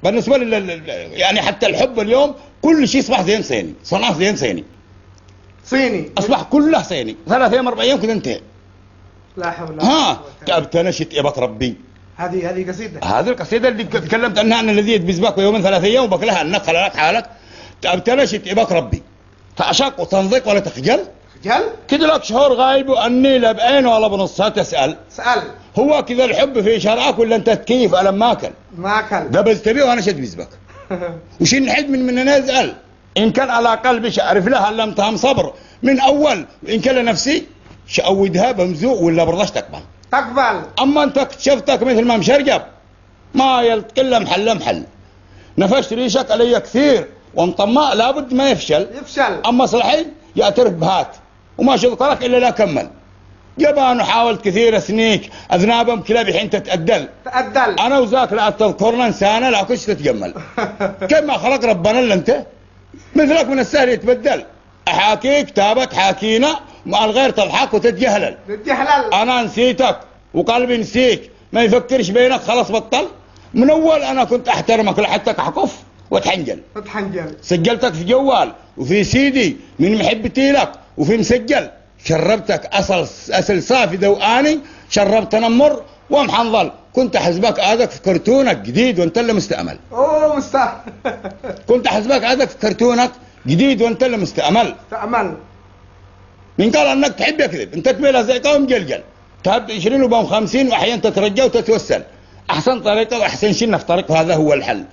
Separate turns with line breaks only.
بالنسبه يعني حتى الحب اليوم كل شيء اصبح زين صيني، صنعه زين صيني.
صيني
اصبح كله صيني، 3 ايام 4 ايام كذا انتهى.
لا حول ولا
ها تأبتنشت ابك ربي.
هذه قصيده.
هذه القصيده اللي تكلمت عنها ان الذي يدبزبك يومين 3 ايام وبكلها انك خلالك حالك. تأبتنشت ابك ربي تعشق وتنضق ولا تخجل.
خجل
كذا لك شهور غايب واني لا بعين ولا بنصها تسال.
سأل
هو كذا الحب في شرعك ولا انت تكيف ألم ماكل؟
ماكل
دبزت بيه وانا شد بزبك. وش نحد من نزعل ان كان على قلبي شعرف لها لمتهم صبر من اول، وان كان لنفسي شأودها بمزوق ولا برضاش تقبل.
تقبل.
اما انت اكتشفتك مثل ما مشرقب ما يلتقل محل نفشت ريشك علي كثير وانطماء لابد ما يفشل. اما صلحي يعترف بهات وما شذكرك الا لا كمل. جبان وحاولت كثير اسنيك اذنابهم كلاب حين تتأدل انا وذاك لا تذكرنا انسانه لا كنت تتجمل. كيف ما خلق ربنا الا انت مثلك من السهل يتبدل. احاكيك تابت حاكينا مع الغير تضحك وتتجهلل. انا نسيتك وقلبي نسيك ما يفكرش بينك خلاص بطل. من اول انا كنت احترمك لحتى احقف واتحنجل. سجلتك في جوال وفي سيدي من محبتي لك وفي مسجل. شربتك اصل صافي ذوقاني شربت تنمر ومحنظل. كنت احسبك هذاك في كرتونك جديد وانت اللي مستأمل.
اوه مستأمل.
كنت احسبك هذاك في كرتونك جديد وانت اللي مستأمل. من قال انك تحب يكذب انت تميلها زي قوم جلجل. تهب 20 وبهم 50 واحيانا تترجى وتتوسل. احسن طريقه واحسن شيء في طريق هذا هو الحل.